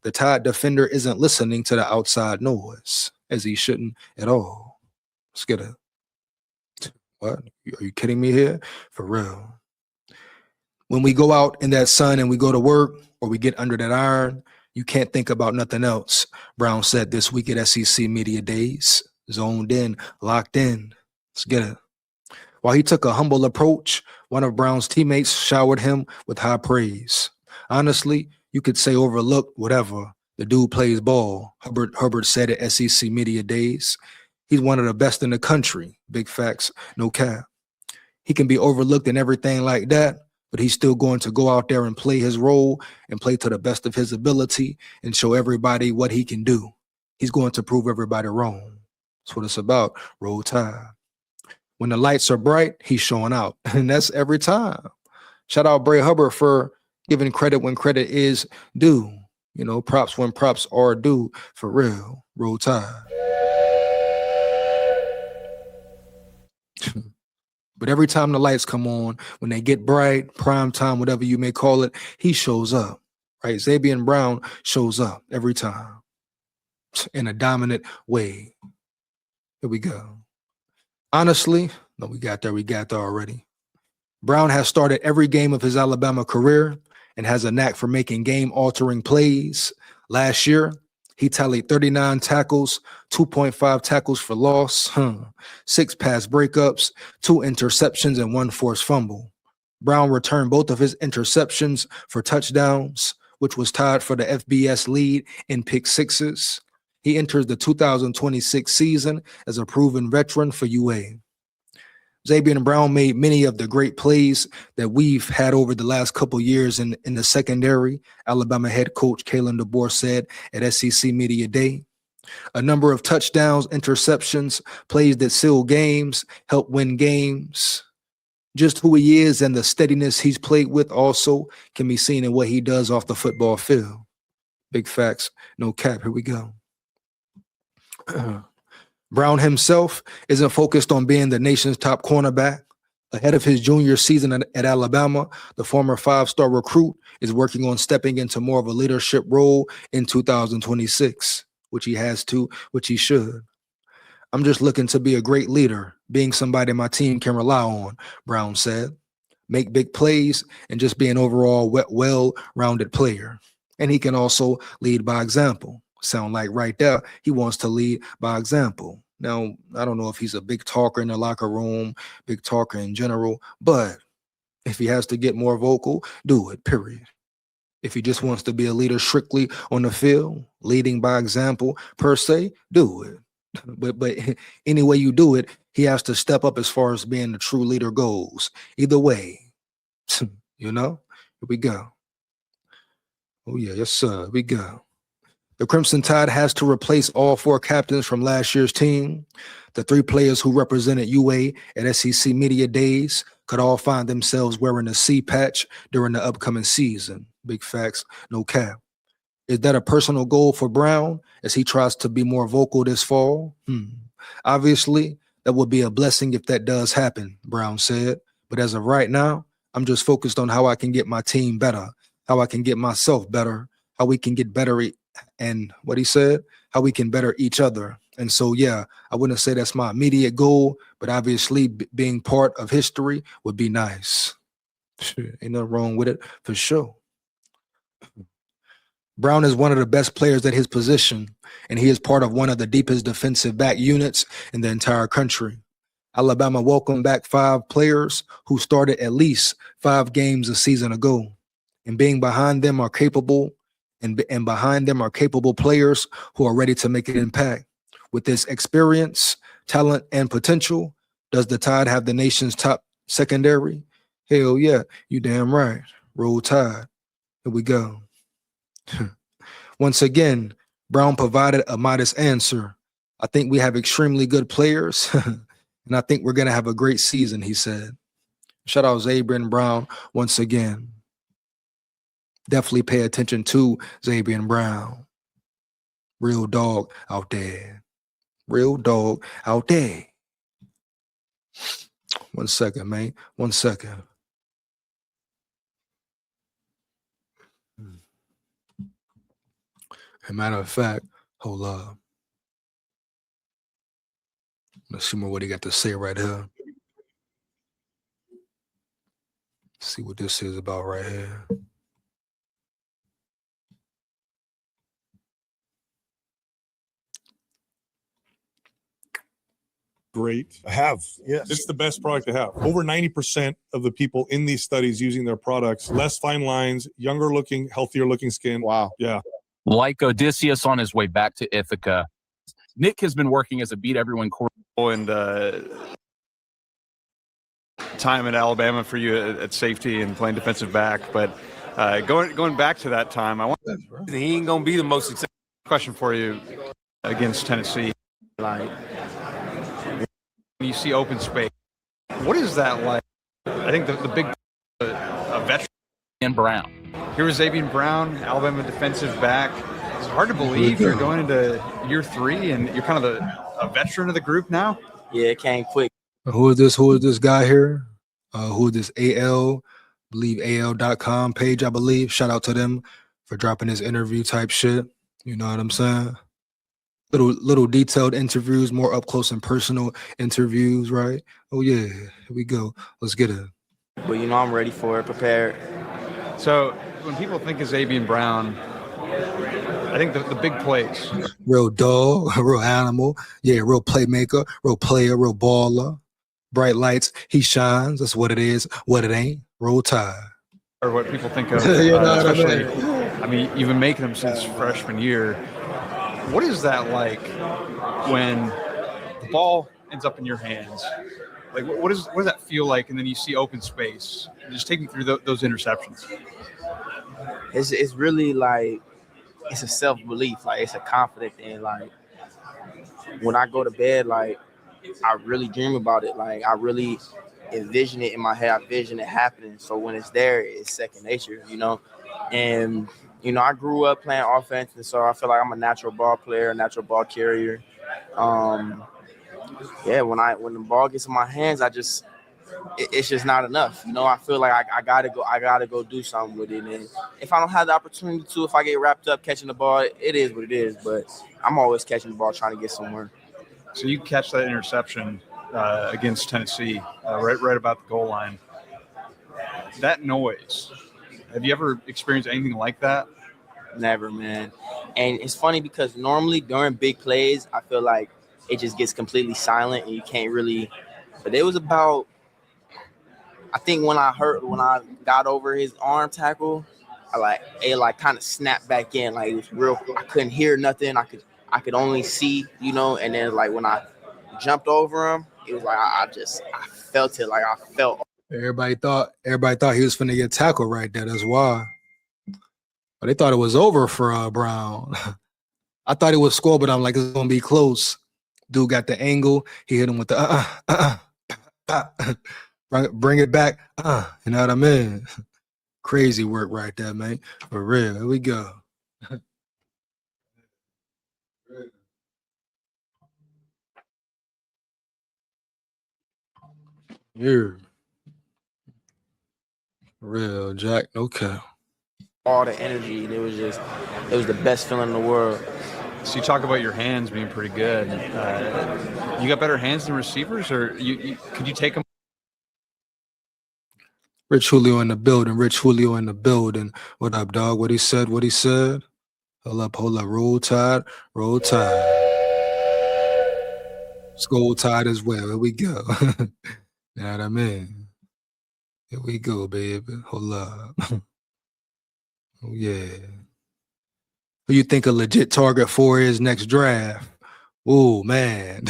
The Tide defender isn't listening to the outside noise, as he shouldn't at all. Let's get a what? Are you kidding me here? For real. When we go out in that sun and we go to work or we get under that iron, you can't think about nothing else. Brown said this week at SEC Media Days. Zoned in, locked in. Let's get it. While he took a humble approach, one of Brown's teammates showered him with high praise. Honestly, you could say overlooked, whatever. The dude plays ball, Hubbard said at SEC Media Days. He's one of the best in the country. Big facts, no cap. He can be overlooked and everything like that, but he's still going to go out there and play his role and play to the best of his ability and show everybody what he can do. He's going to prove everybody wrong. That's what it's about. Roll Tide. When the lights are bright, he's showing out. And that's every time. Shout out Bray Hubbard for giving credit when credit is due. You know, props when props are due. For real. Roll Tide. But every time the lights come on, when they get bright, prime time, whatever you may call it, he shows up, right? ZABIEN Brown shows up every time in a dominant way. Here we go. Honestly, no, we got there already. Brown has started every game of his Alabama career and has a knack for making game-altering plays. Last year, he tallied 39 tackles, 2.5 tackles for loss, 6 pass breakups, 2 interceptions, and 1 forced fumble. Brown returned both of his interceptions for touchdowns, which was tied for the FBS lead in pick sixes. He enters the 2026 season as a proven veteran for UA. ZABIEN Brown made many of the great plays that we've had over the last couple years in the secondary, Alabama head coach Kalen DeBoer said at SEC Media Day. A number of touchdowns, interceptions, plays that seal games, help win games. Just who he is and the steadiness he's played with also can be seen in what he does off the football field. Big facts, no cap. Here we go. Brown himself isn't focused on being the nation's top cornerback. Ahead of his junior season at Alabama, the former 5-star recruit is working on stepping into more of a leadership role in 2026, which he should. I'm just looking to be a great leader, being somebody my team can rely on, Brown said. Make big plays and just be an overall well-rounded player. And he can also lead by example. Sound like right there, he wants to lead by example. Now, I don't know if he's a big talker in the locker room, big talker in general, but if he has to get more vocal, do it, period. If he just wants to be a leader strictly on the field, leading by example per se, do it. But any way you do it, he has to step up as far as being the true leader goes. Either way, you know, here we go. Oh, yeah, yes, sir, here we go. The Crimson Tide has to replace all 4 captains from last year's team. The 3 players who represented UA at SEC Media Days could all find themselves wearing a C patch during the upcoming season. Big facts, no cap. Is that a personal goal for Brown as he tries to be more vocal this fall? Obviously, that would be a blessing if that does happen, Brown said. But as of right now, I'm just focused on how I can get my team better, how I can get myself better, how we can get better, and what he said, how we can better each other. And so, yeah, I wouldn't say that's my immediate goal, but obviously being part of history would be nice. Ain't nothing wrong with it, for sure. Brown is one of the best players at his position, and he is part of one of the deepest defensive back units in the entire country. Alabama welcomed back 5 players who started at least 5 games a season ago, and being behind them are capable and behind them are capable players who are ready to make an impact. With this experience, talent, and potential, does the Tide have the nation's top secondary? Hell yeah, you damn right. Roll Tide. Here we go. Once again, Brown provided a modest answer. I think we have extremely good players, and I think we're going to have a great season, he said. Shout out ZABIEN Brown once again. Definitely pay attention to ZABIEN Brown. Real dog out there. Real dog out there. 1 second, man. 1 second. As a matter of fact, hold up. Let's see more what he got to say right here. See what this is about right here. Great. I have, yes. It's the best product to have. Over 90% of the people in these studies using their products, less fine lines, younger looking, healthier looking skin. Wow. Yeah. Like Odysseus on his way back to Ithaca, Nick has been working as a beat everyone and time at Alabama for you at safety and playing defensive back. But going back to that time, I want he ain't gonna be the most successful. Question for you against Tennessee. Like when you see open space, what is that like? I think the big a veteran and Brown. Here was ZABIEN Brown, Alabama defensive back. It's hard to believe you're going into year 3 and you're kind of a veteran of the group now. Yeah, it came quick. Who is this guy here? Who is this AL? Believe AL.com page, I believe. Shout out to them for dropping this interview type shit. You know what I'm saying? Little detailed interviews, more up close and personal interviews, right? Oh yeah, here we go. Let's get it. But you know I'm ready for it, prepared. So when people think of ZABIEN Brown, I think the big plays. Real dog, real animal. Yeah, real playmaker, real player, real baller. Bright lights, he shines. That's what it is. What it ain't. Roll Tide. Or what people think of, You know what especially, I mean, you've been making them since freshman year. What is that like when the ball ends up in your hands? Like, what does that feel like? And then you see open space. Just take me through those interceptions. It's really like, it's a self-belief. Like, it's a confident thing. Like, when I go to bed, like, I really dream about it. Like, I really envision it in my head. I vision it happening. So when it's there, it's second nature, you know? And, you know, I grew up playing offense, and so I feel like I'm a natural ball player, a natural ball carrier. Yeah, when the ball gets in my hands, it's just not enough. You know, I feel like I gotta go do something with it. And if I don't have the opportunity to, if I get wrapped up catching the ball, it is what it is. But I'm always catching the ball, trying to get somewhere. So you catch that interception against Tennessee, right about the goal line. That noise. Have you ever experienced anything like that? Never, man. And it's funny because normally during big plays, I feel like it just gets completely silent and you can't really. But it was about, I think when I got over his arm tackle, it kind of snapped back in. Like, it was real. I couldn't hear nothing. I could only see, you know. And then like when I jumped over him, it was like I felt it. Like I felt. Everybody thought he was finna get tackled right there. That's why. But they thought it was over for Brown. I thought it was score, but I'm like, it's gonna be close. Dude got the angle. He hit him with the bring it back. You know what I mean? Crazy work right there, man. For real. Here we go. Here. Real Jack. Okay. All the energy. It was the best feeling in the world. So you talk about your hands being pretty good. You got better hands than receivers, or could you take them? Rich Julio in the building. What up, dog? What he said? Hold up. Roll Tide. Skull Tide as well. Here we go. You know what I mean? Here we go, baby. Hold up. Oh, yeah. Who you think a legit target for is next draft? Oh, man.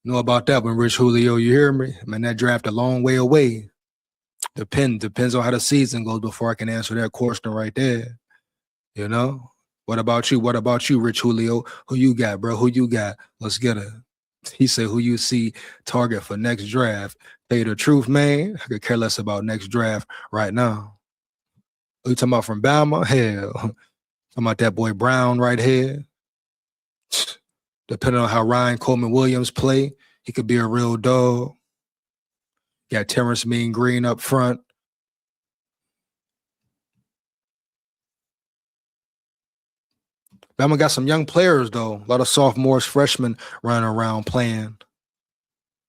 Know about that one, Rich Julio. You hear me? Man, that draft a long way away. Depends on how the season goes before I can answer that question right there. You know? What about you, Rich Julio? Who you got, bro? Who you got? Let's get it. He said, who you see target for next draft? Tell you the truth, man, I could care less about next draft right now. Who you talking about from Bama? Hell. Talking about that boy Brown right here. Depending on how Ryan Coleman Williams play, he could be a real dog. Got Terrence Mean Green up front. Bama got some young players, though. A lot of sophomores, freshmen running around playing.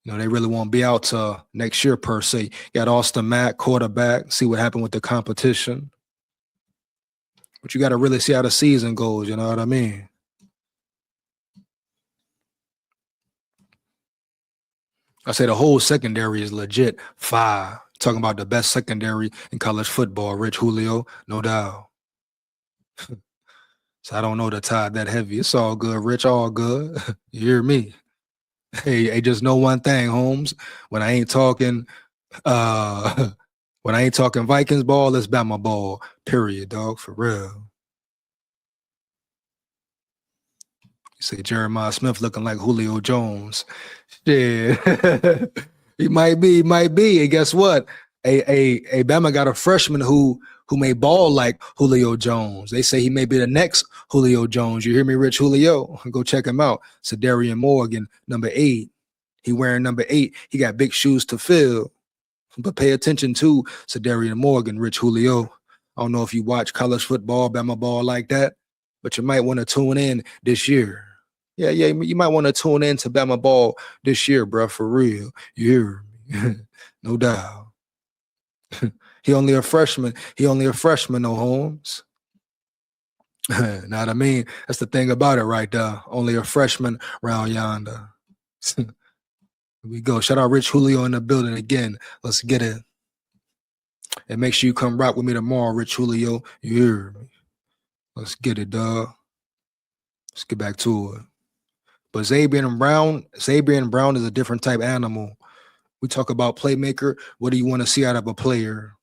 You know, they really won't be out till next year, per se. Got Austin Mack, quarterback. See what happened with the competition. But you got to really see how the season goes, you know what I mean? I say the whole secondary is legit fire. Talking about the best secondary in college football, Rich Julio, no doubt. So I don't know the tide that heavy. It's all good, Rich, all good. You hear me? Hey, just know one thing, Holmes. When I ain't talking when I ain't talking Vikings ball, it's Bama ball. Period, dog, for real. You say Jeremiah Smith looking like Julio Jones. Shit. He might be. And guess what? A Bama got a freshman who may ball like Julio Jones. They say he may be the next Julio Jones. You hear me, Rich Julio? Go check him out. ZABIEN Morgan, number 8. He wearing number 8. He got big shoes to fill. But pay attention to ZABIEN Morgan, Rich Julio. I don't know if you watch college football, Bama ball like that, but you might want to tune in this year. Yeah, you might want to tune in to Bama ball this year, bro, for real. You hear me? No doubt. He only a freshman. No Holmes. Know what I mean? That's the thing about it right there. Only a freshman round yonder. Here we go. Shout out Rich Julio in the building again. Let's get it. And make sure you come rock with me tomorrow, Rich Julio. You hear me? Let's get it, dog. Let's get back to it. But ZABIEN Brown is a different type animal. We talk about playmaker. What do you want to see out of a player?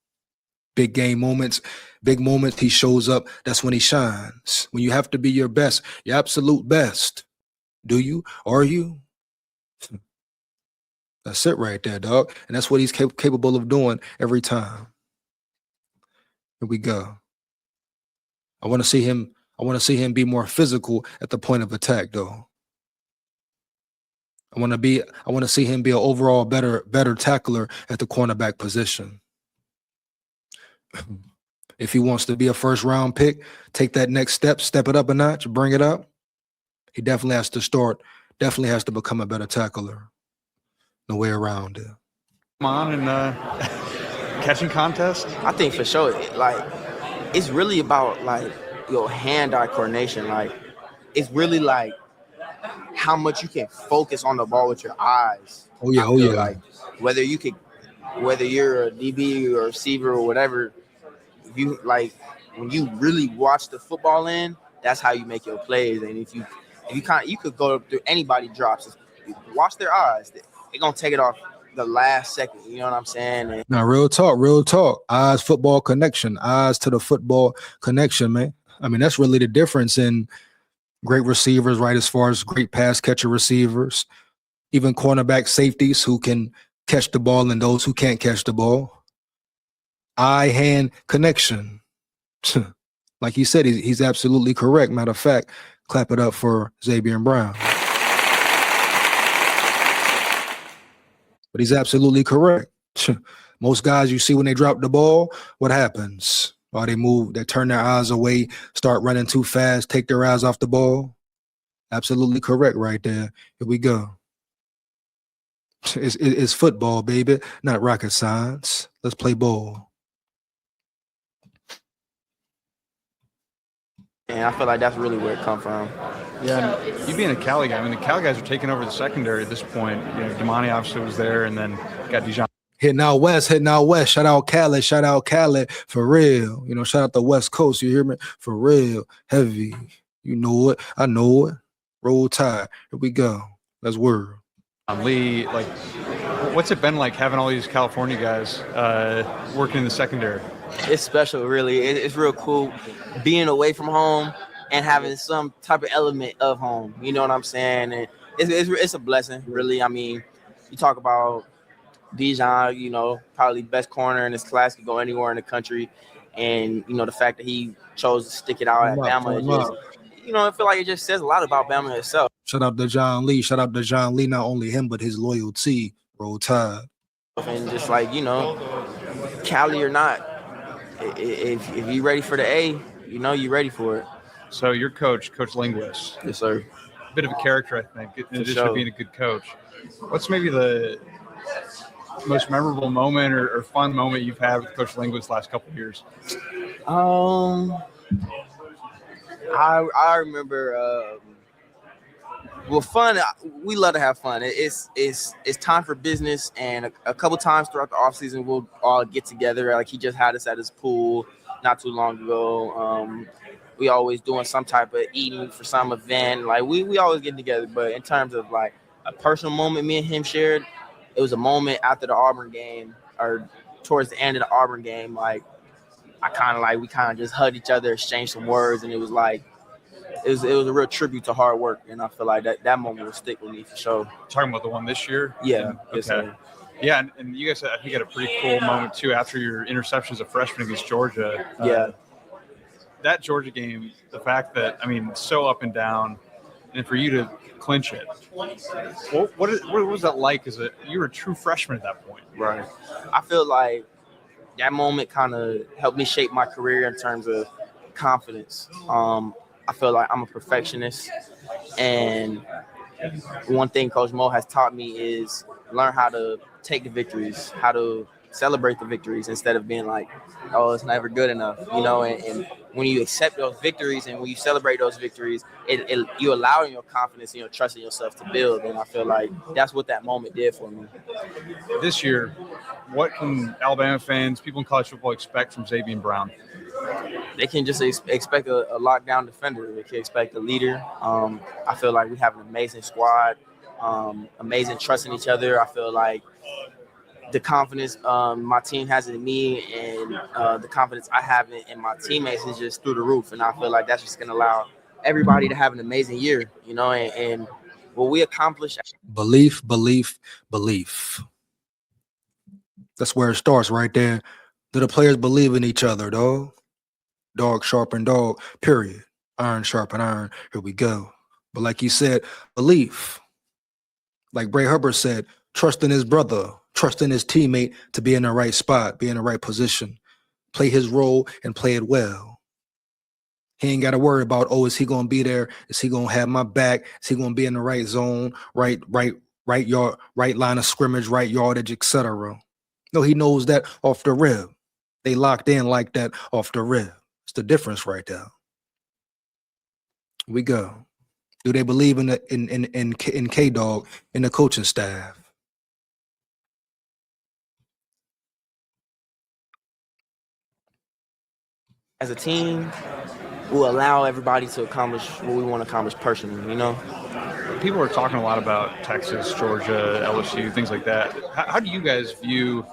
Big game moments, big moments, he shows up. That's when he shines. When you have to be your best, your absolute best. Do you? Are you? That's it right there, dog. And that's what he's capable of doing every time. Here we go. I want to see him be more physical at the point of attack, though. I want to see him be an overall better tackler at the cornerback position. If he wants to be a first round pick, take that next step it up a notch, bring it up. He definitely has to become a better tackler. No way around it. Come on and catching contest. I think for sure, it's really about your hand-eye coordination. It's really how much you can focus on the ball with your eyes. Oh yeah. Whether you're a DB or a receiver or whatever, you when you really watch the football that's how you make your plays. And if you could go through anybody drops, watch their eyes. They're gonna take it off the last second. You know what I'm saying? And now, real talk. Eyes football connection. Eyes to the football connection, man. I mean, that's really the difference in great receivers, right? As far as great pass catcher receivers, even cornerback safeties who can catch the ball and those who can't catch the ball. Eye-hand connection. Like he said, he's absolutely correct. Matter of fact, clap it up for ZABIEN Brown. But he's absolutely correct. Most guys you see when they drop the ball, what happens? Or they move, they turn their eyes away, start running too fast, take their eyes off the ball. Absolutely correct right there. Here we go. It's football, baby, not rocket science. Let's play ball. And I feel like that's really where it come from. Yeah, and you being a Cali guy, I mean, the Cali guys are taking over the secondary at this point. You know, Damani obviously was there, and then got Dijon. Hitting out west. Shout out Cali, for real. You know, shout out the West Coast. You hear me? For real. Heavy. You know it. I know it. Roll Tide. Here we go. Let's whirl. Lee, what's it been like having all these California guys working in the secondary? It's special, really. It's real cool being away from home and having some type of element of home. You know what I'm saying? And it's a blessing, really. I mean, you talk about Dijon, you know, probably best corner in his class, could go anywhere in the country. And, you know, the fact that he chose to stick it out at Bama, I feel like it just says a lot about Bama itself. Shout out to John Lee. Not only him, but his loyalty. Roll Tide. And just Cali or not, if you're ready for the A, you know you're ready for it. So your coach, Coach Linguist, Yes, sir. a bit of a character, I think, in addition to sure. being a good coach. What's maybe the most memorable moment or fun moment you've had with Coach Linguist last couple of years? I remember. Well, fun. We love to have fun. It's time for business, and a couple times throughout the off season, we'll all get together. Like he just had us at his pool not too long ago. We always doing some type of eating for some event. Like we always getting together. But in terms of like a personal moment me and him shared, it was a moment after the Auburn game or towards the end of the Auburn game. Like we kind of just hugged each other, exchanged some words, and it was like it was a real tribute to hard work. And I feel like that moment will stick with me for sure. Talking about the one this year? Yeah. Yes, Okay. sir. Yeah, and you guys, I think, had a pretty cool moment too after your interception as a freshman against Georgia. Yeah. That Georgia game, the fact that, I mean, so up and down, and for you to clinch it, what was that like? You were a true freshman at that point. Right. I feel like that moment kind of helped me shape my career in terms of confidence. I feel like I'm a perfectionist, and one thing Coach Mo has taught me is learn how to take the victories, how to celebrate the victories instead of being like, oh, it's never good enough, and when you accept those victories and when you celebrate those victories, you allow your confidence and your trust in yourself to build. And I feel like that's what that moment did for me. This year, what can Alabama fans, people in college football, expect from ZABIEN Brown? They can just expect a lockdown defender. They can expect a leader. I feel like we have an amazing squad, amazing trust in each other. I feel like the confidence my team has in me and the confidence I have in my teammates is just through the roof. And I feel like that's just going to allow everybody to have an amazing year, and what we accomplish. Belief. That's where it starts right there. Do the players believe in each other, dog? Dog sharpen dog, period. Iron sharpen iron. Here we go. But like you said, belief. Like Bray Hubbard said, trust in his brother, trust in his teammate to be in the right spot, be in the right position, play his role and play it well. He ain't got to worry about, oh, is he going to be there? Is he going to have my back? Is he going to be in the right zone, right yard, right line of scrimmage, right yardage, etc. No, he knows that off the rib. They locked in like that off the rib. It's the difference right there. We go. Do they believe in K-Dog, in the coaching staff? As a team, we'll allow everybody to accomplish what we want to accomplish personally, People are talking a lot about Texas, Georgia, LSU, things like that. How do you guys view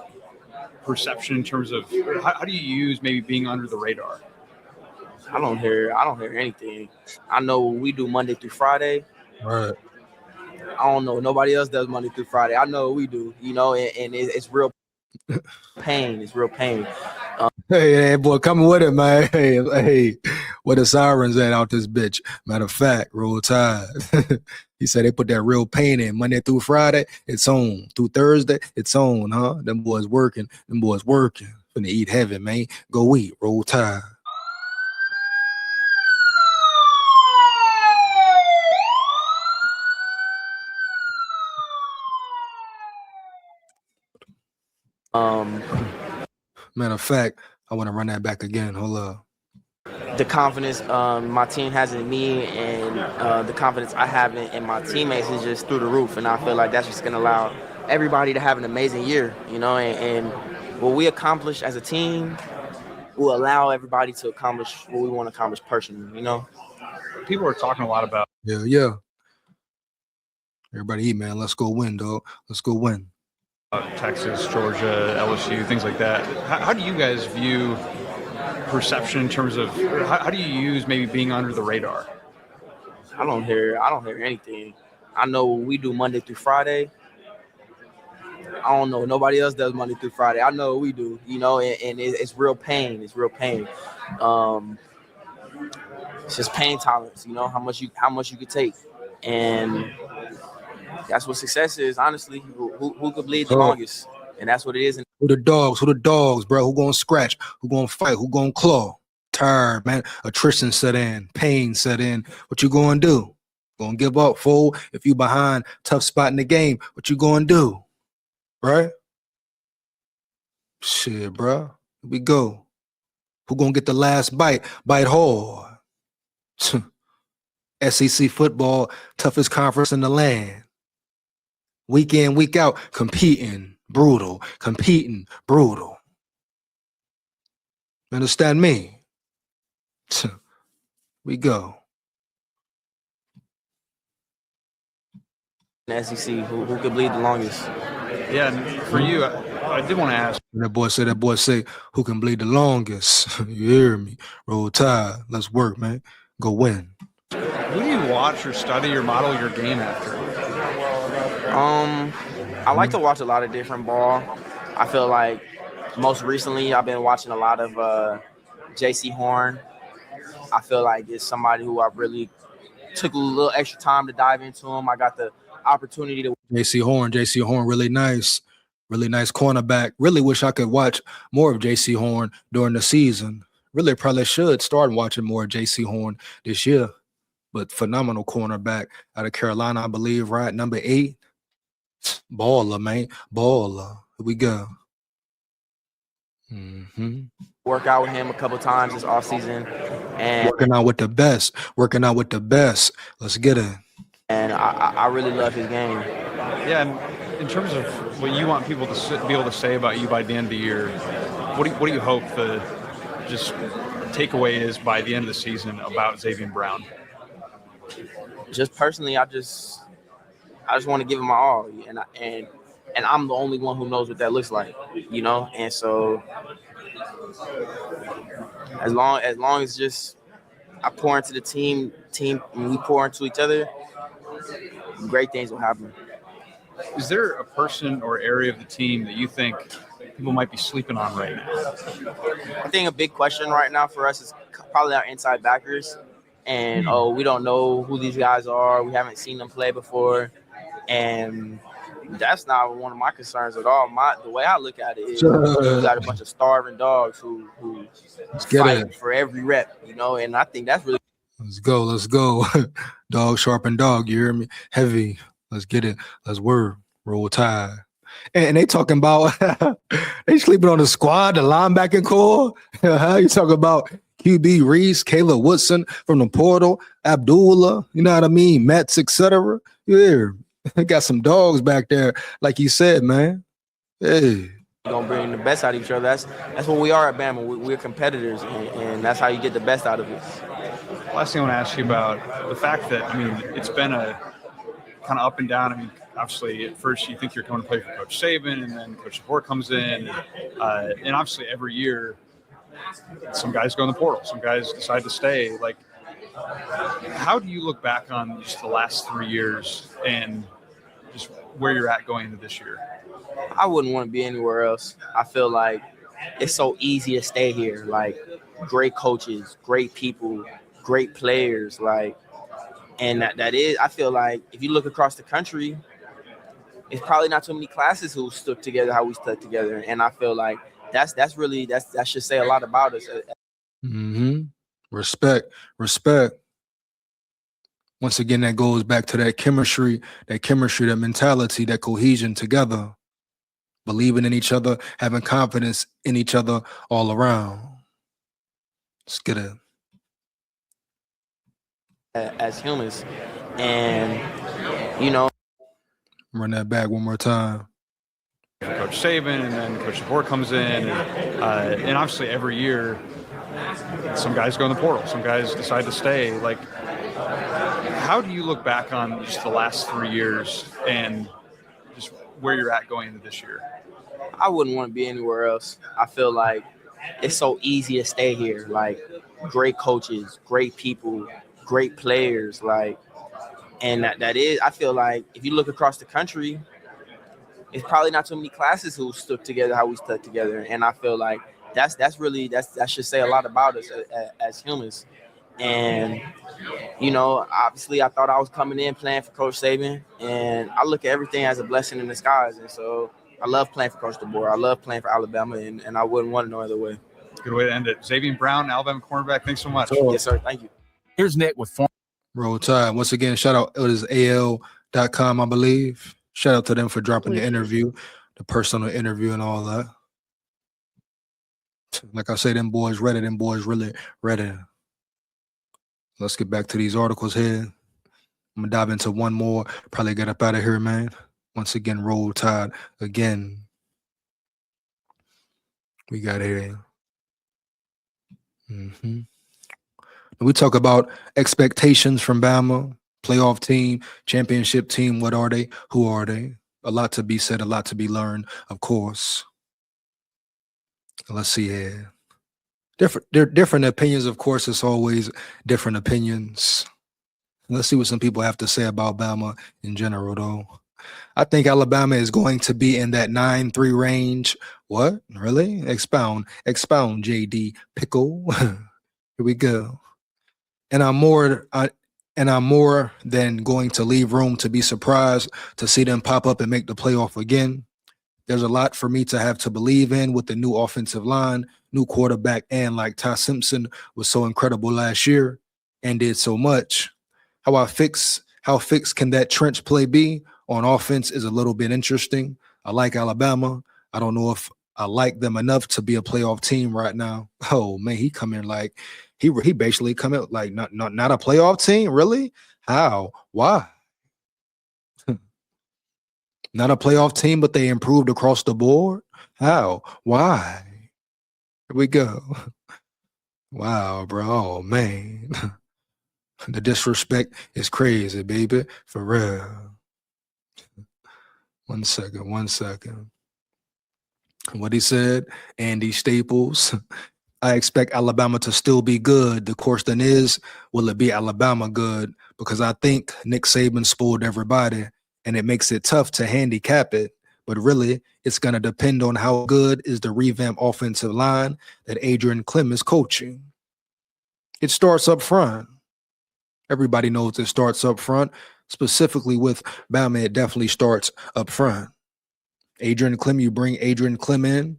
perception in terms of how do you use maybe being under the radar? I don't hear anything. I know what we do Monday through Friday. Right. I don't know. Nobody else does Monday through Friday. I know what we do, and it's real pain. It's real pain. Hey, boy, coming with it, man. Hey, where the sirens at out this bitch? Matter of fact, roll tide. He said they put that real pain in. Monday through Friday, it's on. Through Thursday, it's on, huh? Them boys working. Finna eat heaven, man. Go eat. Roll tide. Matter of fact, I want to run that back again. Hold up. The confidence my team has in me and the confidence I have in my teammates is just through the roof. And I feel like that's just going to allow everybody to have an amazing year, and what we accomplish as a team will allow everybody to accomplish what we want to accomplish personally, People are talking a lot about. Yeah. Everybody eat, man. Let's go win, dog. Let's go win. Texas, Georgia, LSU, things like that. How do you guys view perception in terms of how do you use maybe being under the radar? I don't hear anything. I know what we do Monday through Friday. I don't know. Nobody else does Monday through Friday. I know what we do, and it's real pain. It's real pain. It's just pain tolerance, how much you could take. And that's what success is, honestly. Who could bleed the longest? And that's what it is. Who the dogs, bro? Who gonna scratch? Who gonna fight? Who gonna claw? Tired, man. Attrition set in. Pain set in. What you going to do? Going to give up, fool? If you behind, tough spot in the game, what you going to do? Right? Shit, bro. Here we go. Who going to get the last bite? Bite hard. SEC football, toughest conference in the land. Week in, week out, competing, brutal. Understand me? We go. In the SEC, who could bleed the longest? Yeah, and for you, I did want to ask. That boy say, who can bleed the longest? You hear me? Roll Tide. Let's work, man. Go win. Who do you watch or study or model your game after? I like to watch a lot of different ball. I feel like most recently I've been watching a lot of J.C. Horn. I feel like it's somebody who I really took a little extra time to dive into him. I got the opportunity to J.C. Horn, really nice cornerback. Really wish I could watch more of J.C. Horn during the season. Really probably should start watching more of J.C. Horn this year. But phenomenal cornerback out of Carolina, I believe, right? Number 8. Baller, man. Baller. Here we go. work out with him a couple times this offseason. And Working out with the best. Let's get it. And I really love his game. Yeah, and in terms of what you want people to be able to say about you by the end of the year, what do you hope the just takeaway is by the end of the season about ZABIEN Brown? Just personally, I just want to give him my all, and I'm the only one who knows what that looks like, you know. And so, as long as just I pour into the team, and we pour into each other, great things will happen. Is there a person or area of the team that you think people might be sleeping on right now? I think a big question right now for us is probably our inside backers. And, we don't know who these guys are. We haven't seen them play before. And that's not one of my concerns at all. The way I look at it is we got a bunch of starving dogs who fight for every rep, you know, and I think that's really. Let's go. Dog sharpen dog, you hear me? Heavy. Let's get it. Let's work. Roll Tide. And they talking about they sleeping on the squad, the linebacking core. How you talking about QB Reese, Caleb Woodson from the portal, Abdullah, you know what I mean? Mets, etc. Yeah, they got some dogs back there, like you said, man. Hey. Gonna bring the best out of each other. That's what we are at Bama. We're competitors, and that's how you get the best out of it. Last thing I want to ask you about the fact that, I mean, it's been a kind of up and down. I mean, obviously, at first you think you're going to play for Coach Saban, and then Coach DeBoer comes in. And obviously every year, some guys go in the portal. Some guys decide to stay. Like, how do you look back on just the last 3 years and just where you're at going into this year? I wouldn't want to be anywhere else. I feel like it's so easy to stay here. Like, great coaches, great people, great players. Like, and that is, I feel like if you look across the country, it's probably not too many classes who stuck together how we stuck together. And I feel like that should say a lot about us. Respect. Once again, that goes back to that chemistry, that mentality, that cohesion together, believing in each other, having confidence in each other all around. Let's get it. As humans, and you know, run that back one more time. Coach Saban, and then Coach DeBoer comes in, and obviously every year, some guys go in the portal. Some guys decide to stay. Like, how do you look back on just the last 3 years and just where you're at going into this year? I wouldn't want to be anywhere else. I feel like it's so easy to stay here. Like, great coaches, great people, great players. Like, and that is, I feel like if you look across the country, it's probably not too many classes who stuck together how we stuck together. And I feel like that should say a lot about us as humans. And, you know, obviously I thought I was coming in playing for Coach Saban, and I look at everything as a blessing in disguise. And so I love playing for Coach DeBoer. I love playing for Alabama, and I wouldn't want it no other way. Good way to end it. Zabien Brown, Alabama cornerback. Thanks so much. Yes, sir. Thank you. Here's Nick with former Roll Tide. Once again, shout out. It is AL.com, I believe. Shout out to them for dropping the interview, the personal interview and all that. Like I say, them boys ready. Them boys really ready. Let's get back to these articles here. I'm going to dive into one more. Probably get up out of here, man. Once again, Roll Tide again. We got here. We talk about expectations from Bama, playoff team, championship team. What are they? Who are they? A lot to be said, a lot to be learned, of course. Let's see here. Different opinions, of course. It's always different opinions. Let's see what some people have to say about Bama in general, though. I think Alabama is going to be in that 9-3 range. What? Really? Expound, JD Pickle. Here we go. And I'm more than going to leave room to be surprised to see them pop up and make the playoff again. There's a lot for me to have to believe in with the new offensive line, new quarterback, and like Ty Simpson was so incredible last year and did so much. How fixed can that trench play be on offense is a little bit interesting. I like Alabama. I don't know if I like them enough to be a playoff team right now. Oh man, he come in like he basically come in like not a playoff team. Really? How? Why? Not a playoff team, but they improved across the board. How? Why? Here we go. Wow, bro. Oh man. The disrespect is crazy, baby. For real. One second. What he said, Andy Staples. I expect Alabama to still be good. The question is, will it be Alabama good? Because I think Nick Saban spoiled everybody, and it makes it tough to handicap it. But really, it's going to depend on how good is the revamped offensive line that Adrian Clem is coaching. It starts up front. Everybody knows it starts up front. Specifically with Bama, it definitely starts up front. Adrian Clem, you bring Adrian Clem in.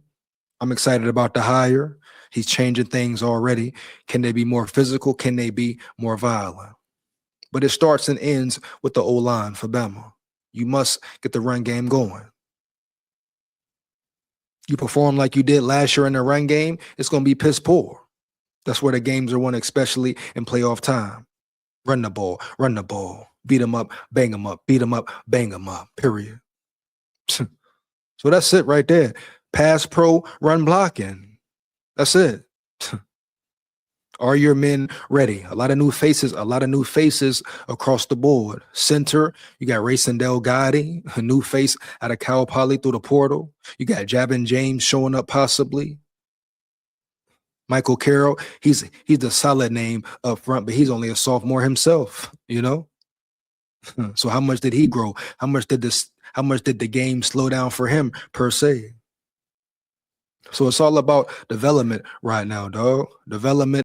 I'm excited about the hire. He's changing things already. Can they be more physical? Can they be more violent? But it starts and ends with the O-line for Bama. You must get the run game going. You perform like you did last year in the run game, it's going to be piss poor. That's where the games are won, especially in playoff time. Run the ball, beat them up, bang them up, beat them up, bang them up, period. So that's it right there. Pass pro, run blocking. That's it. Are your men ready? A lot of new faces across the board. Center, you got Racindell Gotti, a new face out of Cal Poly through the portal. You got Javin James showing up possibly. Michael Carroll, he's a solid name up front, but he's only a sophomore himself, you know? So how much did he grow? How much did the game slow down for him per se? So it's all about development right now, dog. Development